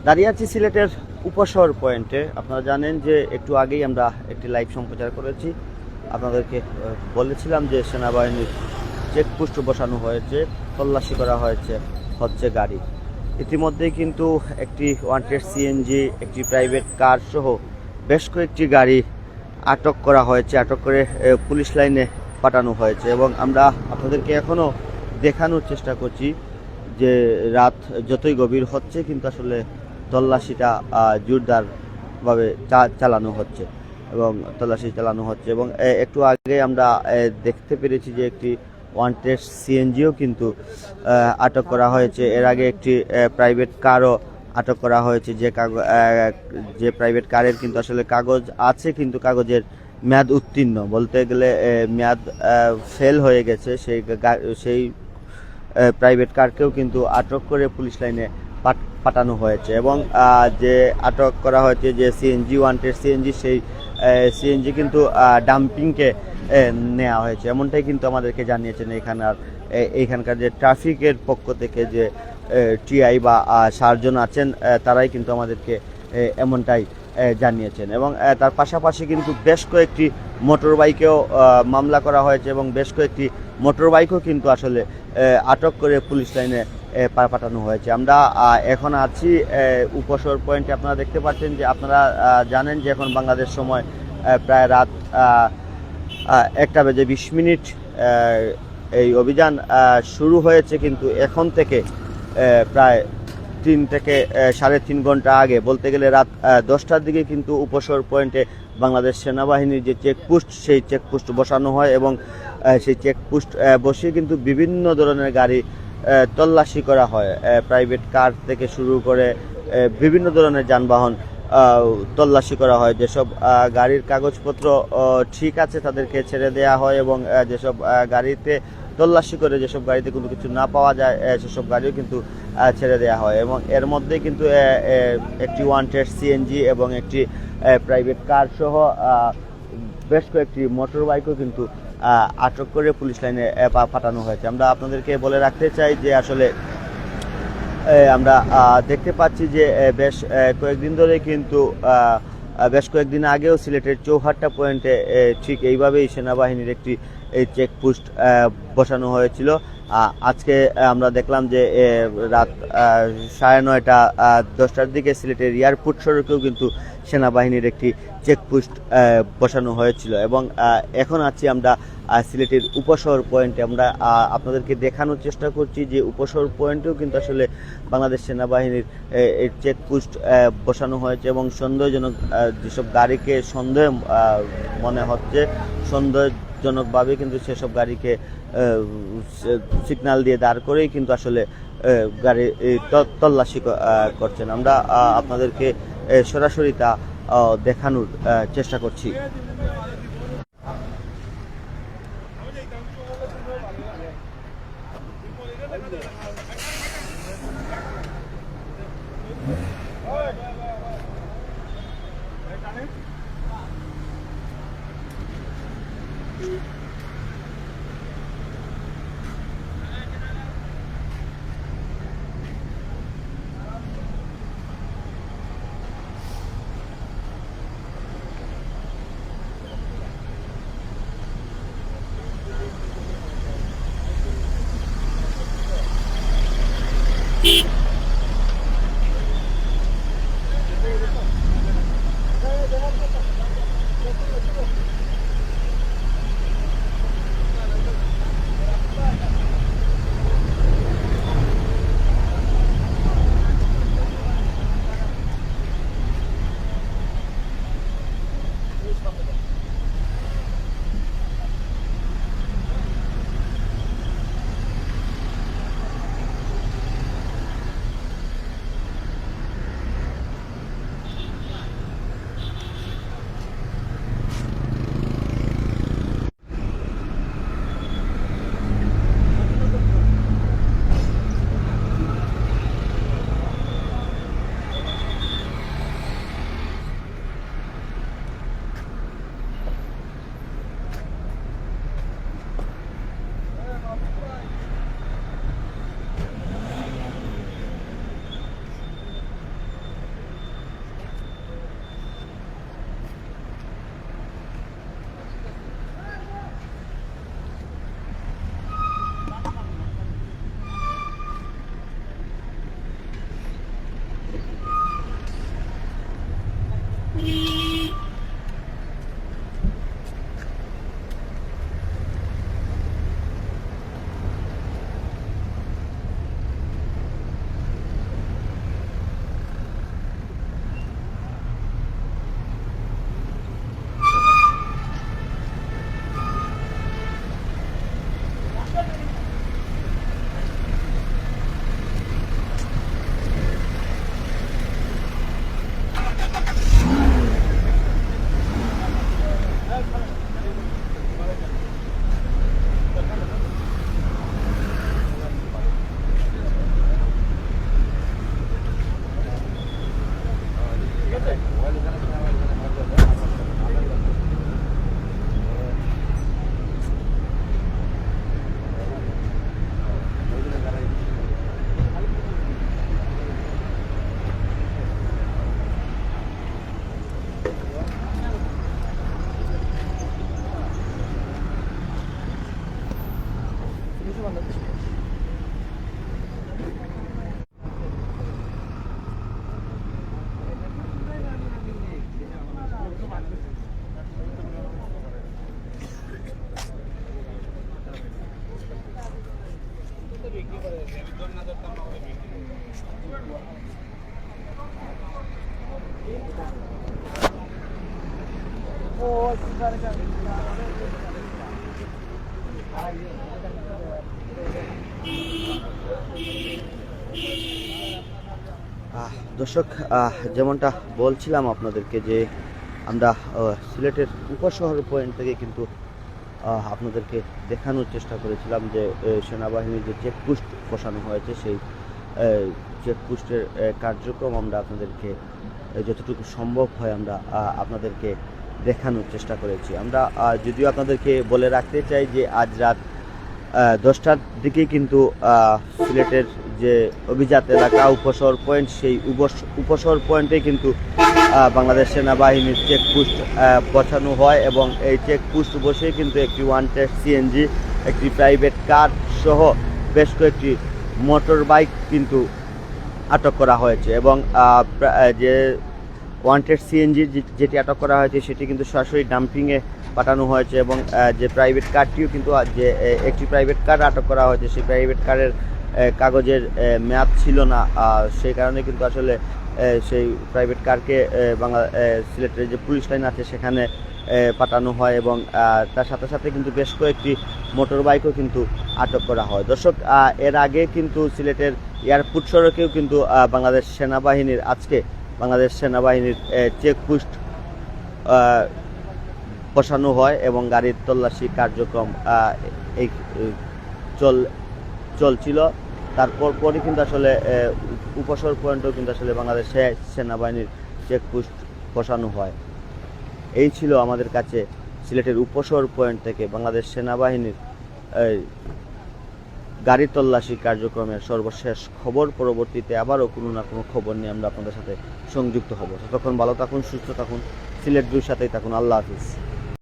দাঁড়িয়ে আছি সিলেটের উপশহর পয়েন্টে। আপনারা জানেন যে একটু আগেই আমরা একটি লাইভ সম্প্রচার করেছি, আপনাদেরকে বলেছিলাম যে সেনাবাহিনীর চেকপোস্ট বসানো হয়েছে, তল্লাশি করা হচ্ছে গাড়ি। ইতিমধ্যেই কিন্তু একটি ওয়ান্টেড সিএনজি, একটি প্রাইভেট কার সহ বেশ কয়েকটি গাড়ি আটক করা হয়েছে, আটক করে পুলিশ লাইনে পাঠানো হয়েছে। এবং আমরা আপনাদেরকে এখনও দেখানোর চেষ্টা করছি যে রাত যতই গভীর হচ্ছে কিন্তু আসলে তল্লাশিটা জোরদারভাবে চালানো হচ্ছে এবং একটু আগে আমরা দেখতে পেরেছি যে একটি ওয়ান্টেড সিএনজিও কিন্তু আটক করা হয়েছে। এর আগে একটি প্রাইভেট কারও আটক করা হয়েছে, যে প্রাইভেট কারের কিন্তু আসলে কাগজ আছে কিন্তু কাগজের মেয়াদ উত্তীর্ণ, বলতে গেলে মেয়াদ ফেল হয়ে গেছে। সেই প্রাইভেট কারকেও কিন্তু আটক করে পুলিশ লাইনে পাঠানো হয়েছে। এবং যে আটক করা হয়েছে যে সিএনজি, ওয়ান্টেড সিএনজি, সেই সিএনজি কিন্তু ডাম্পিংকে নেওয়া হয়েছে, এমনটাই কিন্তু আমাদেরকে জানিয়েছেন এইখানকার যে ট্রাফিকের পক্ষ থেকে যে টিআই বা সার্জন আছেন, তারাই কিন্তু আমাদেরকে এমনটাই জানিয়েছেন। এবং তার পাশাপাশি কিন্তু বেশ কয়েকটি মোটর বাইকেও মামলা করা হয়েছে এবং বেশ কয়েকটি মোটর বাইকও কিন্তু আসলে আটক করে পুলিশ লাইনে পাঠানো হয়েছে। আমরা এখন আছি উপশহর পয়েন্টে। আপনারা দেখতে পাচ্ছেন যে আপনারা জানেন যে এখন বাংলাদেশ সময় প্রায় রাত 1:20 এই অভিযান শুরু হয়েছে, কিন্তু এখন থেকে প্রায় 3 থেকে 3.5 ঘন্টা আগে, বলতে গেলে রাত 10টার দিকে কিন্তু উপশহর পয়েন্টে বাংলাদেশ সেনাবাহিনীর যে চেকপোস্ট, সেই চেকপোস্ট বসানো হয় এবং সেই চেকপোস্ট বসিয়ে কিন্তু বিভিন্ন ধরনের গাড়ি তল্লাশি করা হয়। প্রাইভেট কার থেকে শুরু করে বিভিন্ন ধরনের যানবাহন তল্লাশি করা হয়। যেসব গাড়ির কাগজপত্র ঠিক আছে তাদেরকে ছেড়ে দেওয়া হয় এবং যেসব গাড়িতে তল্লাশি করে যেসব গাড়িতে কোনো কিছু না পাওয়া যায় সেসব গাড়িও কিন্তু ছেড়ে দেওয়া হয়। এবং এর মধ্যে কিন্তু একটি ওয়ান্টেড সিএনজি এবং একটি প্রাইভেট কার সহ বেশ কয়েকটি মোটর বাইকও কিন্তু আটক করে পুলিশ লাইনে পাঠানো হয়েছে। আমরা আপনাদেরকে বলে রাখতে চাই যে আসলে আমরা দেখতে পাচ্ছি যে বেশ কয়েকদিন ধরে কিন্তু বেশ কয়েকদিন আগেও সিলেটের চৌহাট্টা পয়েন্টে ঠিক এইভাবেই সেনাবাহিনীর একটি চেকপোস্ট বসানো হয়েছিল। আজকে আমরা দেখলাম যে রাত 9:30 10টার দিকে সিলেটের এয়ারপোর্ট সড়কেও কিন্তু সেনাবাহিনীর একটি চেকপোস্ট বসানো হয়েছিল। এবং এখন আছি আমরা সিলেটের উপশহর পয়েন্টে। আমরা আপনাদেরকে দেখানোর চেষ্টা করছি যে উপশহর পয়েন্টেও কিন্তু আসলে বাংলাদেশ সেনাবাহিনীর চেকপোস্ট বসানো হয়েছে এবং সন্দেহজনক যেসব গাড়িকে সন্দেহ মনে হচ্ছে, সন্দেহজনকভাবে কিন্তু সেসব গাড়িকে সিগন্যাল দিয়ে দাঁড় করেই কিন্তু আসলে গাড়ি তল্লাশি করছেন। আমরা আপনাদেরকে সরাসরি তা দেখানোর চেষ্টা করছি। দর্শক, যেমনটা বলছিলাম আপনাদেরকে যে আমরা সিলেটের উপশহর পয়েন্ট থেকে কিন্তু আপনাদেরকে দেখানোর চেষ্টা করেছিলাম যে সেনাবাহিনীর যে চেকপোস্ট বসানো হয়েছে সেই চেকপোস্টের কার্যক্রম আমরা আপনাদেরকে যতটুকু সম্ভব হয় আমরা আপনাদেরকে দেখানোর চেষ্টা করেছি। আমরা যদিও আপনাদেরকে বলে রাখতে চাই যে আজ রাত 10টার দিকেই কিন্তু সিলেটের যে অভিজাত এলাকা উপশহর পয়েন্ট, সেই উপশহর পয়েন্টে কিন্তু বাংলাদেশ সেনাবাহিনীর চেকপোস্ট বসানো হয় এবং এই চেকপোস্ট বসে কিন্তু একটি ওয়ান্টেড সিএনজি, একটি প্রাইভেট কার সহ বেশ কয়েকটি মোটর বাইক কিন্তু আটক করা হয়েছে এবং যে ওয়ান্টেড সিএনজি যেটি আটক করা হয়েছে সেটি কিন্তু সরাসরি ডাম্পিংয়ে পাঠানো হয়েছে এবং যে প্রাইভেট কারটিও কিন্তু যে একটি প্রাইভেট কার আটক করা হয়েছে সেই প্রাইভেট কারের কাগজের মেয়াদ ছিল না, সেই কারণে কিন্তু আসলে সেই প্রাইভেট কারকে সিলেটের যে পুলিশ লাইন আছে সেখানে পাঠানো হয় এবং তার সাথে সাথে কিন্তু বেশ কয়েকটি মোটর বাইকও কিন্তু আটক করা হয়। দর্শক, এর আগে কিন্তু সিলেটের এয়ারপোর্ট সড়কেও কিন্তু বাংলাদেশ সেনাবাহিনীর চেকপোস্ট বসানো হয় এবং গাড়ির তল্লাশি কার্যক্রম চলছিল। তারপর পরই কিন্তু আসলে উপশহর পয়েন্টেও কিন্তু আসলে বাংলাদেশ সেনাবাহিনীর চেকপোস্ট বসানো হয়। এই ছিল আমাদের কাছে সিলেটের উপশহর পয়েন্ট থেকে বাংলাদেশ সেনাবাহিনীর গাড়ি তল্লাশি কার্যক্রমের সর্বশেষ খবর। পরবর্তীতে আবারও কোনো না কোনো খবর নিয়ে আমরা আপনাদের সাথে সংযুক্ত হব। ততক্ষণ ভালো থাকুন, সুস্থ থাকুন, সিলেট ভিউর সাথেই থাকুন। আল্লাহ হাফিজ।